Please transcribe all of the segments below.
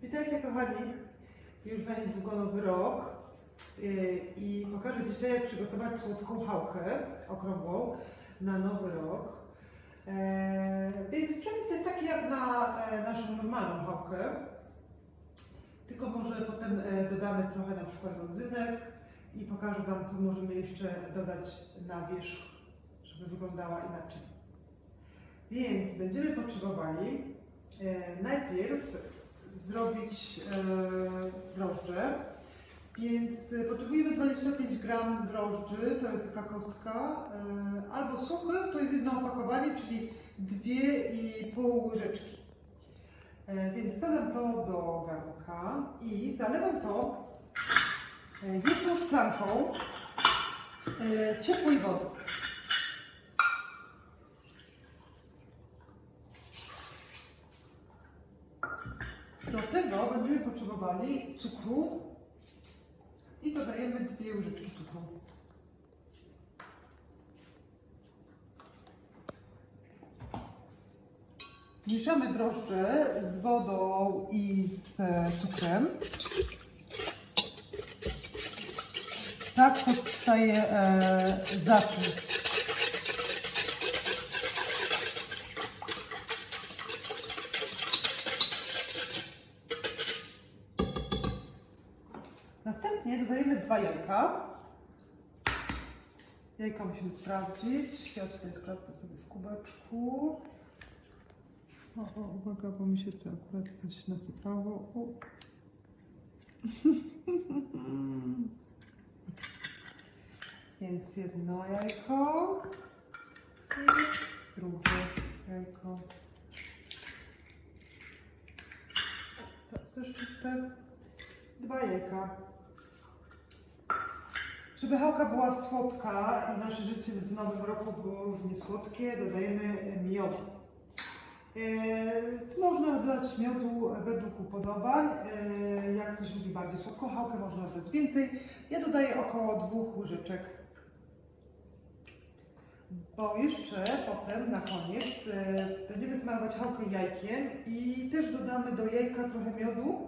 Witajcie kochani, już za niedługo nowy rok i pokażę dzisiaj, jak przygotować słodką chałkę okrągłą na nowy rok. Więc przepis jest taki jak na naszą normalną chałkę, tylko może potem dodamy trochę na przykład rodzynek i pokażę Wam, co możemy jeszcze dodać na wierzch, żeby wyglądała inaczej. Więc będziemy potrzebowali najpierw zrobić drożdże, więc potrzebujemy 25 gram drożdży, to jest taka kostka, albo suchy, to jest jedno opakowanie, czyli 2,5 łyżeczki. Więc wsadzam to do garnka i zalewam to jedną szklanką ciepłej wody. Do tego będziemy potrzebowali cukru i dodajemy 2 łyżeczki cukru. Mieszamy drożdże z wodą i z cukrem. Tak powstaje zapach. Następnie dodajemy 2 jajka. Jajka musimy sprawdzić. Ja tutaj sprawdzę sobie w kubeczku. Uwaga, bo mi się tu akurat coś nasypało. Więc jedno jajko i drugie jajko. To jest też czyste. 2 jajka. Żeby chałka była słodka i nasze życie w nowym roku było równie słodkie, dodajemy miodu. Można dodać miodu według upodobań. Jak ktoś lubi bardziej słodką chałkę, można dodać więcej. Ja dodaję około 2 łyżeczek. Bo jeszcze potem na koniec będziemy smarować chałkę jajkiem i też dodamy do jajka trochę miodu,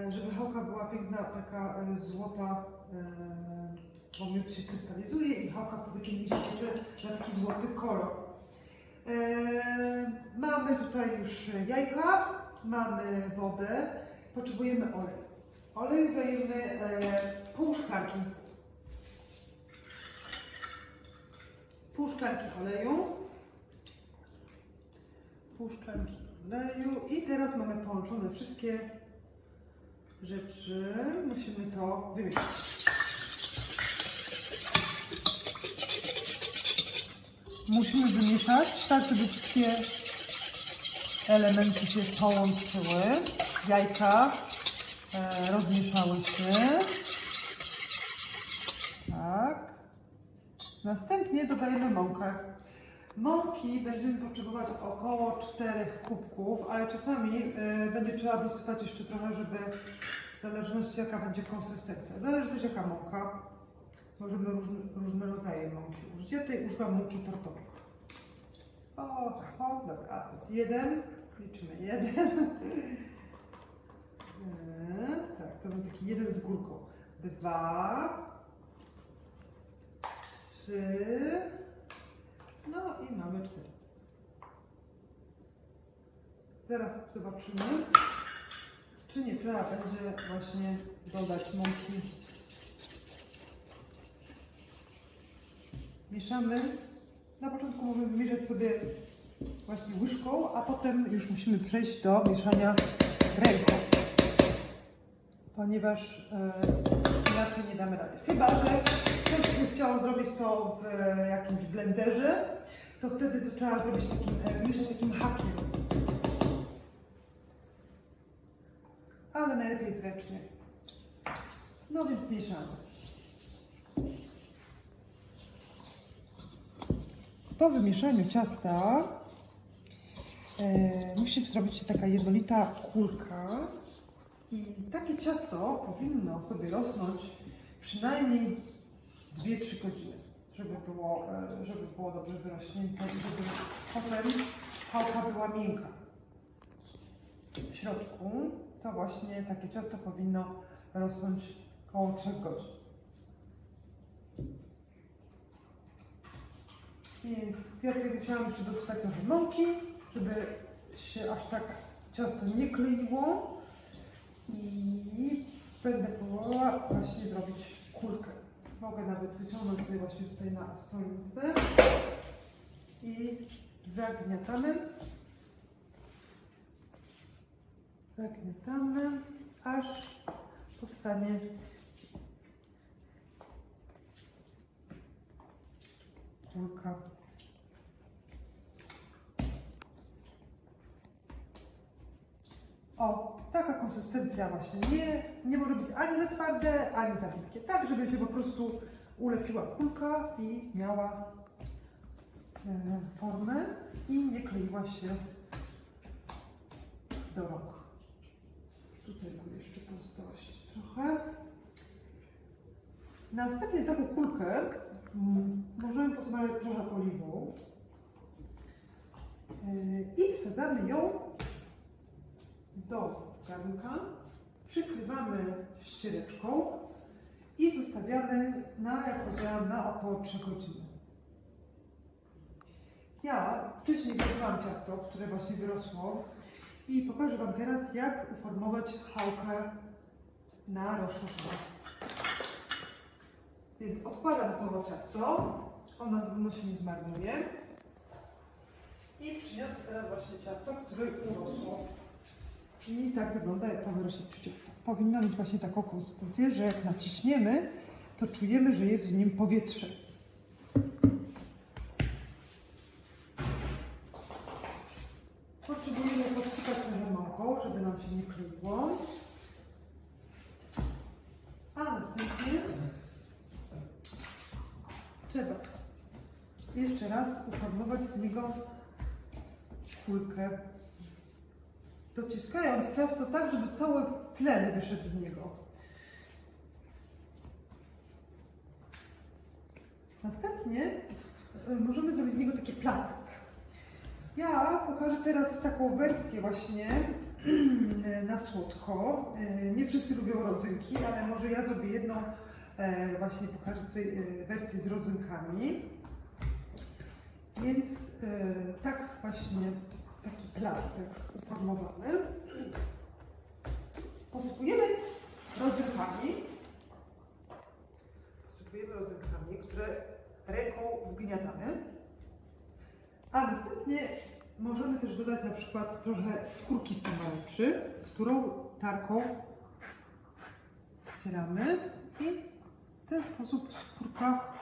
żeby chałka była piękna, taka złota, bo miód się krystalizuje i chałka wtedy pięknie się tworzy na taki złoty kolor. Mamy tutaj już jajka, mamy wodę, potrzebujemy olej. Olej dajemy pół szklanki. Pół szklanki oleju. Pół szklanki oleju i teraz mamy połączone wszystkie rzeczy. Musimy to wymieszać. Musimy wymieszać tak, żeby wszystkie elementy się połączyły. Jajka rozmieszały się. Tak. Następnie dodajemy mąkę. Mąki będziemy potrzebować około 4 kubków, ale czasami będzie trzeba dosypać jeszcze trochę, żeby w zależności jaka będzie konsystencja. Zależy też jaka mąka. Możemy różne rodzaje mąki użyć. Ja tutaj używam mąki tortowej. Dobra, a to jest 1. Liczymy 1. Tak, to będzie taki 1 z górką. 2. 3. No i mamy 4. Zaraz zobaczymy, czy nie trzeba będzie właśnie dodać mąki. Mieszamy. Na początku możemy wymieszać sobie właśnie łyżką, a potem już musimy przejść do mieszania ręką, ponieważ inaczej nie damy rady. Chyba że ktoś by chciał zrobić to w jakimś blenderze, to wtedy to trzeba zrobić mieszać takim hakiem. Ale najlepiej jest ręcznie. No więc mieszamy. Po wymieszaniu ciasta musi zrobić się taka jednolita kulka i takie ciasto powinno sobie rosnąć przynajmniej 2-3 godziny, żeby było dobrze wyrośnięte i żeby potem chałka była miękka. środku, to właśnie takie ciasto powinno rosnąć około 3 godzin. Więc ja tutaj musiałam jeszcze dosypać trochę mąki, żeby się aż tak ciasto nie kleiło. I będę próbowała właśnie zrobić kulkę. Mogę nawet wyciągnąć sobie właśnie tutaj na stolnicy i zagniatamy. Zagniatamy, aż powstanie kulka. O, taka konsystencja właśnie. Nie może być ani za twarde, ani za miękkie. Tak, żeby się po prostu ulepiła kulka i miała formę i nie kleiła się do rąk. Tutaj mam jeszcze pozostać trochę. Następnie taką kulkę możemy posmarować trochę oliwą i wsadzamy ją do garnka, przykrywamy ściereczką i zostawiamy jak powiedziałam, na około 3 godziny. Ja wcześniej zrobiłam ciasto, które właśnie wyrosło i pokażę Wam teraz, jak uformować chałkę na roszczową. Więc odkładam to ciasto, ono na pewno się nie zmarnuje i przyniosę teraz właśnie ciasto, które urosło. I tak wygląda, jak wyrośnie ciasto. Powinno mieć właśnie taką konsystencję, że jak naciśniemy, to czujemy, że jest w nim powietrze. Potrzebujemy podsypać trochę mąką, żeby nam się nie kleiło. A następnie trzeba jeszcze raz uformować z niego kulkę, dociskając ciasto tak, żeby cały tlen wyszedł z niego. Następnie możemy zrobić z niego taki placek. Ja pokażę teraz taką wersję właśnie na słodko. Nie wszyscy lubią rodzynki, ale może ja zrobię jedną, właśnie pokażę tutaj wersję z rodzynkami. Więc tak właśnie taki placek uformowany. Posypujemy rodzynkami, które ręką wgniatamy. A następnie możemy też dodać na przykład trochę skórki z pomarańczy, którą tarką ścieramy i w ten sposób skórka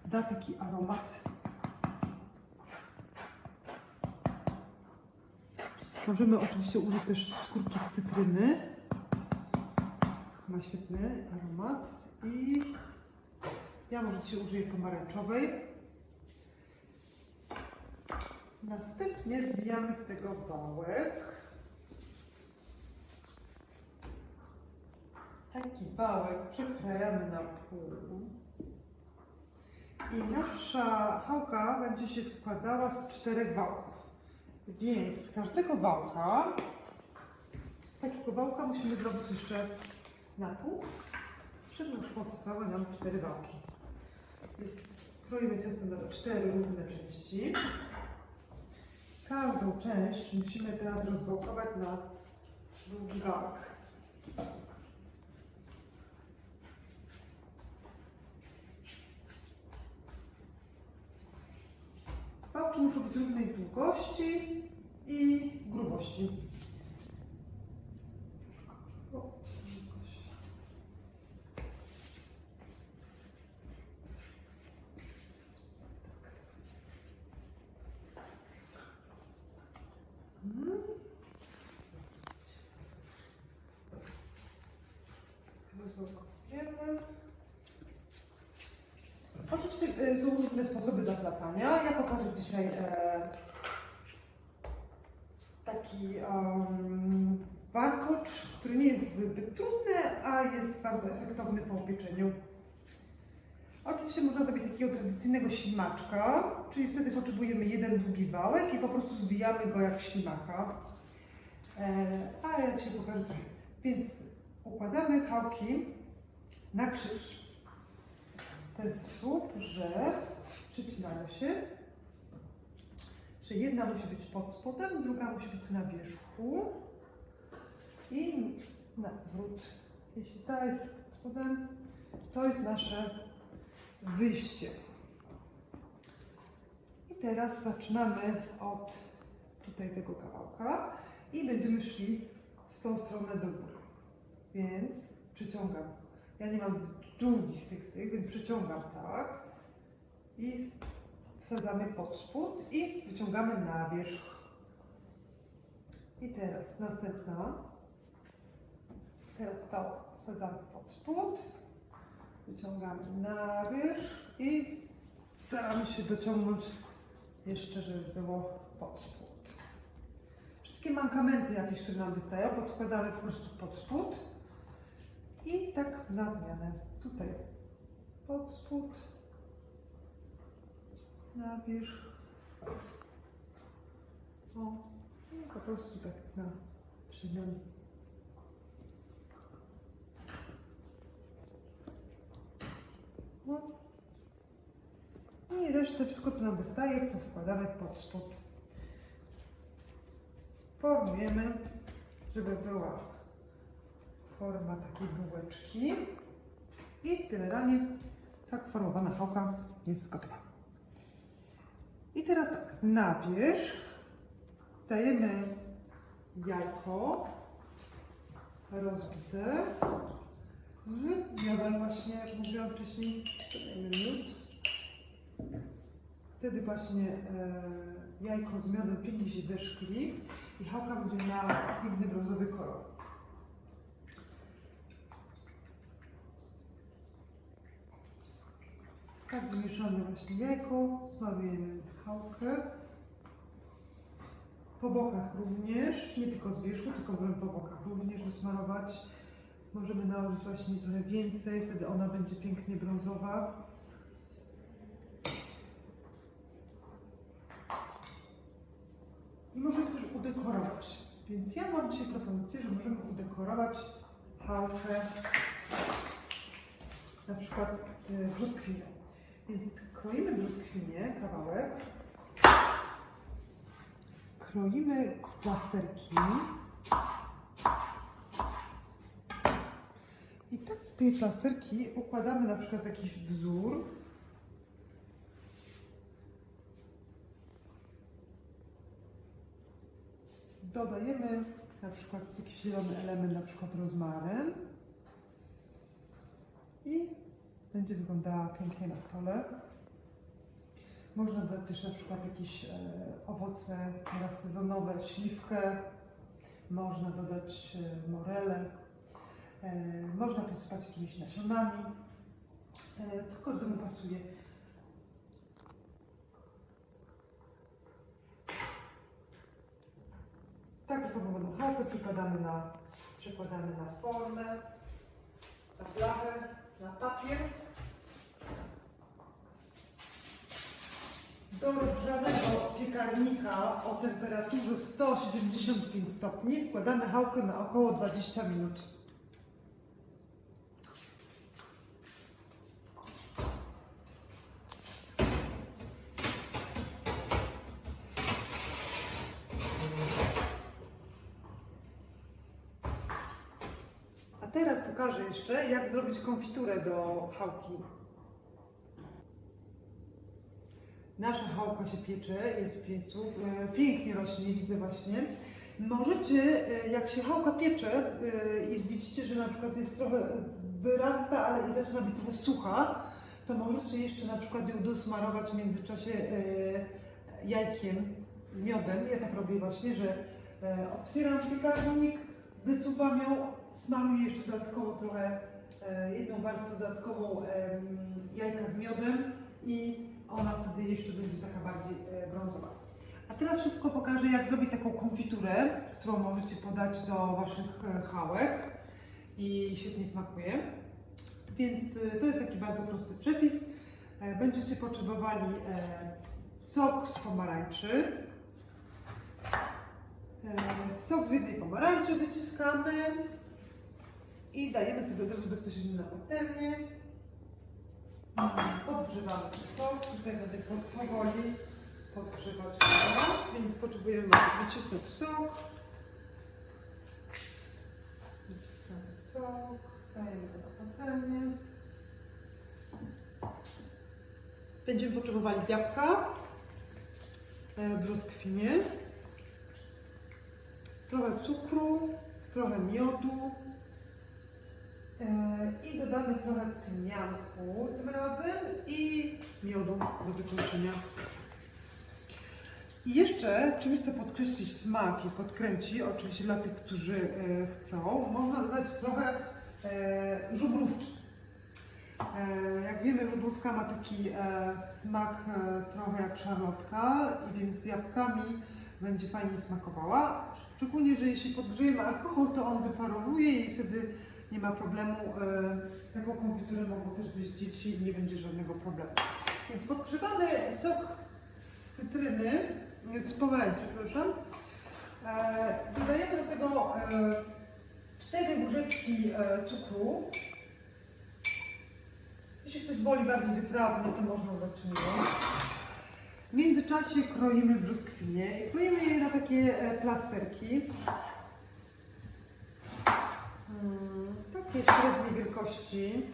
da taki aromat. Możemy oczywiście użyć też skórki z cytryny. Ma świetny aromat i ja może dzisiaj użyję pomarańczowej. Następnie zwijamy z tego wałek. Taki wałek przekrajamy na pół. I nasza chałka będzie się składała z 4 wałków. Więc z każdego wałka, z takiego wałka musimy zrobić jeszcze na pół, żeby powstały nam 4 wałki. Więc kroimy ciasto na 4 równe części. Każdą część musimy teraz rozwałkować na długi wałek. Wałki muszą być równej długości i grubości. Rozwałkujemy. Oczywiście są różne sposoby zaplatania. Ja pokażę dzisiaj taki warkocz, który nie jest zbyt trudny, a jest bardzo efektowny po upieczeniu. Oczywiście można zrobić takiego tradycyjnego ślimaczka, czyli wtedy potrzebujemy jeden długi wałek i po prostu zwijamy go jak ślimaka. A ja dzisiaj pokażę trochę. Więc układamy chałki na krzyż. W ten sposób, że przycinają się, że jedna musi być pod spodem, druga musi być na wierzchu i na odwrót. Jeśli ta jest pod spodem, to jest nasze wyjście. I teraz zaczynamy od tutaj tego kawałka i będziemy szli w tą stronę do góry. Więc przyciągam. Ja nie mam długich tych, więc przyciągam tak i wsadzamy pod spód i wyciągamy na wierzch. I teraz następna. Teraz to wsadzamy pod spód, wyciągamy na wierzch i staramy się dociągnąć jeszcze, żeby było pod spód. Wszystkie mankamenty jakieś, które nam wystają, podkładamy po prostu pod spód i tak na zmianę. Tutaj pod spód, na wierzch. O, i po prostu tak na przemianę. No. I resztę, wszystko co nam wystaje, wkładamy pod spód. Formujemy, żeby była forma takiej bułeczki. I generalnie tak formowana chałka jest gotowa. I teraz tak, na wierzch dajemy jajko rozbite z miodem właśnie, jak mówiłam wcześniej, dajemy miód. Wtedy właśnie jajko z miodem pięknie się zeszkli i chałka będzie miała piękny brązowy kolor. Tak wymieszane właśnie jajko, smarujemy chałkę. Po bokach również, nie tylko z wierzchu, tylko po bokach również wysmarować. Możemy nałożyć właśnie trochę więcej, wtedy ona będzie pięknie brązowa. I możemy też udekorować. Więc ja mam dzisiaj propozycję, że możemy udekorować chałkę na przykład brzoskwinią. Więc kroimy brzoskwinię, kawałek. Kroimy w plasterki. I tak w plasterki układamy na przykład jakiś wzór. Dodajemy na przykład jakiś zielony element, na przykład rozmaryn. I będzie wyglądała pięknie na stole. Można dodać też na przykład jakieś owoce teraz sezonowe, śliwkę. Można dodać morele. Można posypać jakimiś nasionami. Co każdemu pasuje. Tak wyformowaną chałkę przekładamy na formę, na blachę, na papier. Do rozgrzanego piekarnika o temperaturze 175 stopni wkładamy chałkę na około 20 minut. A teraz pokażę jeszcze, jak zrobić konfiturę do chałki. Nasza chałka się piecze, jest w piecu, pięknie rośnie, widzę właśnie. Możecie, jak się chałka piecze i widzicie, że na przykład jest trochę wyrasta, ale i zaczyna być trochę sucha, to możecie jeszcze na przykład ją dosmarować w międzyczasie jajkiem, miodem. Ja tak robię właśnie, że otwieram piekarnik, wysuwam ją, smaruję jeszcze dodatkowo trochę, jedną warstwę dodatkową jajka z miodem i ona wtedy jeszcze będzie taka bardziej brązowa. A teraz szybko pokażę, jak zrobić taką konfiturę, którą możecie podać do waszych chałek i świetnie smakuje. Więc to jest taki bardzo prosty przepis. Będziecie potrzebowali sok z pomarańczy, Sok z jednej pomarańczy wyciskamy i dajemy sobie od razu bezpośrednio na patelnię. Podgrzewamy sok, tutaj będę powoli podgrzewać, więc potrzebujemy wycisnąć sok. Wyciskamy sok, dajemy go na patelnię. Będziemy potrzebowali jabłka, brzoskwinie, trochę cukru, trochę miodu i dodamy trochę tymianku tym razem i miodu do wykończenia. I jeszcze czymś, co podkreślić smak i podkręci, oczywiście dla tych, którzy chcą, można dodać trochę żubrówki. Jak wiemy, żubrówka ma taki smak trochę jak szarlotka, więc z jabłkami będzie fajnie smakowała. Szczególnie, że jeśli podgrzejemy alkohol, to on wyparowuje i wtedy nie ma problemu. Taką konfiturę mogą też zjeść dzieci i nie będzie żadnego problemu. Więc podgrzewamy sok z cytryny, z pomarańczy, przepraszam. Dodajemy do tego 4 łyżeczki cukru. Jeśli ktoś woli bardziej wytrawny, to można dodać mniej. W międzyczasie kroimy brzoskwinie i kroimy je na takie plasterki. Takie średniej wielkości.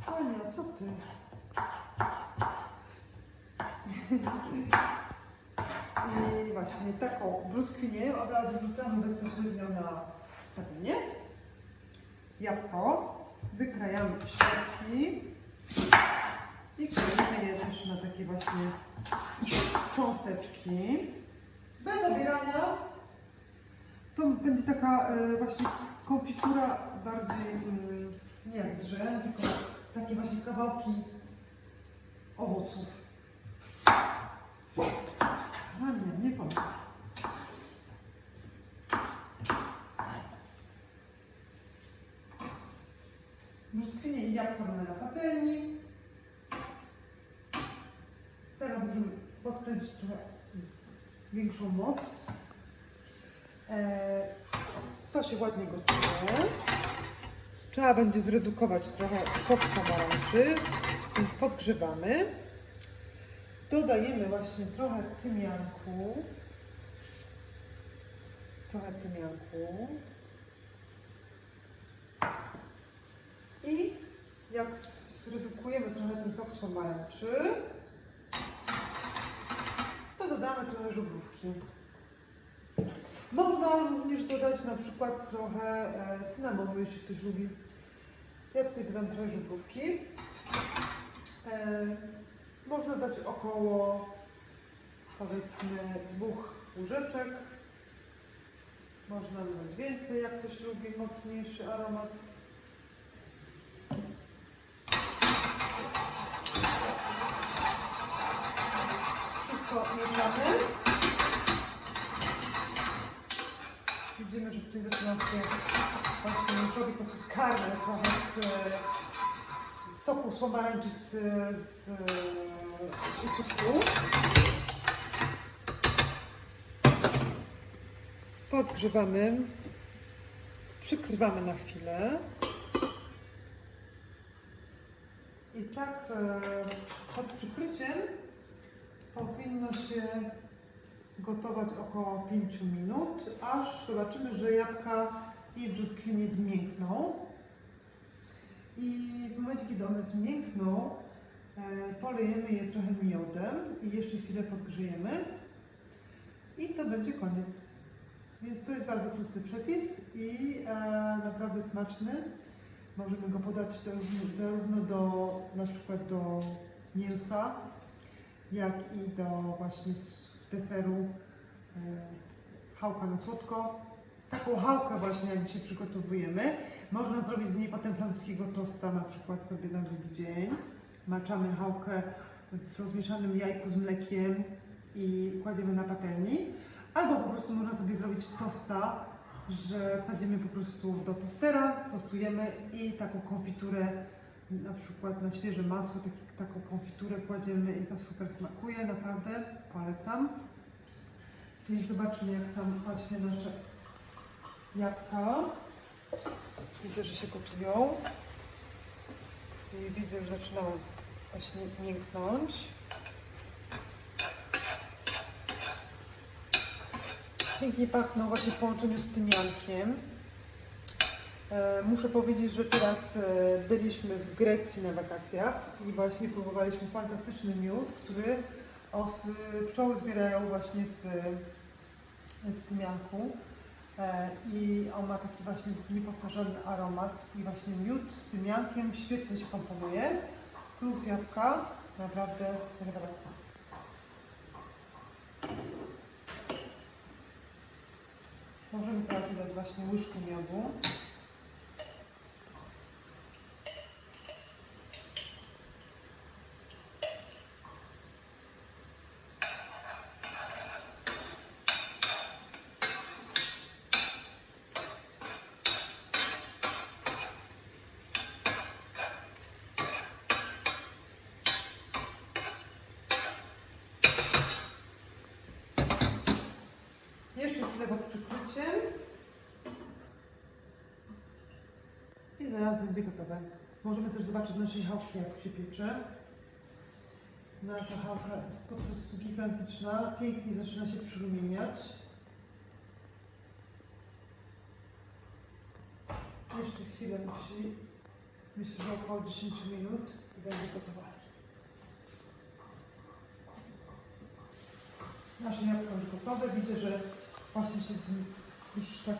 Ania, co ty? I właśnie taką brzoskwinię od razu wrzucamy bezpośrednio na patelnię. Jabłko, wykrajamy środki i kroimy je też na takie właśnie cząsteczki. Bez obierania. To będzie taka właśnie konfitura bardziej nie jak drzew, tylko takie właśnie kawałki owoców. A nie powiem. Brzoskwinie i jabłko mamy na patelni. Teraz możemy podkręcić trochę większą moc. To się ładnie gotuje. Trzeba będzie zredukować trochę sok z pomarańczy, więc podgrzewamy. Dodajemy właśnie trochę tymianku. I jak zredukujemy trochę ten sok z pomarańczy, to dodamy trochę żubrówki. Można również dodać na przykład trochę cynamonu, jeśli ktoś lubi. Ja tutaj dodam trochę żubrówki. Można dać około, powiedzmy, 2 łyżeczek. Można dodać więcej, jak ktoś lubi mocniejszy aromat. Wszystko mieszamy. Widzimy, że tutaj zaczyna się właśnie robić taki karmel trochę z soku z pomarańczy z cukru. Podgrzewamy, przykrywamy na chwilę. I tak pod przykryciem powinno się gotować około 5 minut, aż zobaczymy, że jabłka i brzoskwinie zmiękną. I w momencie, kiedy one zmiękną, polejemy je trochę miodem i jeszcze chwilę podgrzejemy. I to będzie koniec. Więc to jest bardzo prosty przepis i naprawdę smaczny. Możemy go podać zarówno na przykład do mięsa, jak i do właśnie deseru chałka na słodko. Taką chałkę właśnie jak dzisiaj przygotowujemy. Można zrobić z niej potem francuskiego tosta, na przykład sobie na drugi dzień. Maczamy chałkę w rozmieszanym jajku z mlekiem i kładziemy na patelni. Albo po prostu można sobie zrobić tosta, że wsadzimy po prostu do tostera, tostujemy i taką konfiturę na przykład na świeże masło taką konfiturę kładziemy i to super smakuje, naprawdę polecam. I zobaczmy, jak tam właśnie nasze jabłka. Widzę, że się gotują. I widzę, że zaczynają właśnie mięknąć. Pięknie pachną właśnie w połączeniu z tymiankiem. Muszę powiedzieć, że teraz byliśmy w Grecji na wakacjach i właśnie próbowaliśmy fantastyczny miód, który pszczoły zbierają właśnie z tymianku. I on ma taki właśnie niepowtarzalny aromat i właśnie miód z tymiankiem świetnie się komponuje, plus jabłka, naprawdę rewelacja. Możemy teraz dodać właśnie łyżkę miodu. Jeszcze chwilę pod przykryciem i zaraz będzie gotowe. Możemy też zobaczyć naszej chałki, jak się piecze. Nasza chałka jest po prostu gigantyczna, pięknie zaczyna się przyrumieniać. Jeszcze chwilę musi, myślę, że około 10 minut i będzie gotowa. Nasze jabłka już gotowe. Widzę, że właśnie się już tak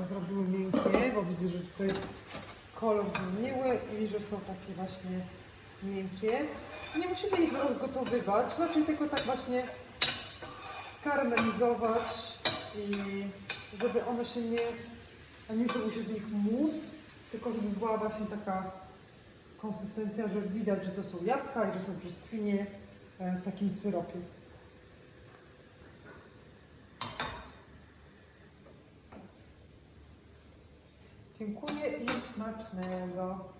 zrobiły miękkie, bo widzę, że tutaj kolor zmieniły i że są takie właśnie miękkie. Nie musimy ich rozgotowywać, znaczy tylko tak właśnie skarmelizować i żeby one się nie zrobił się z nich mus, tylko żeby była właśnie taka konsystencja, że widać, że to są jabłka i że są brzoskwinie w takim syropie. Dziękuję i smacznego.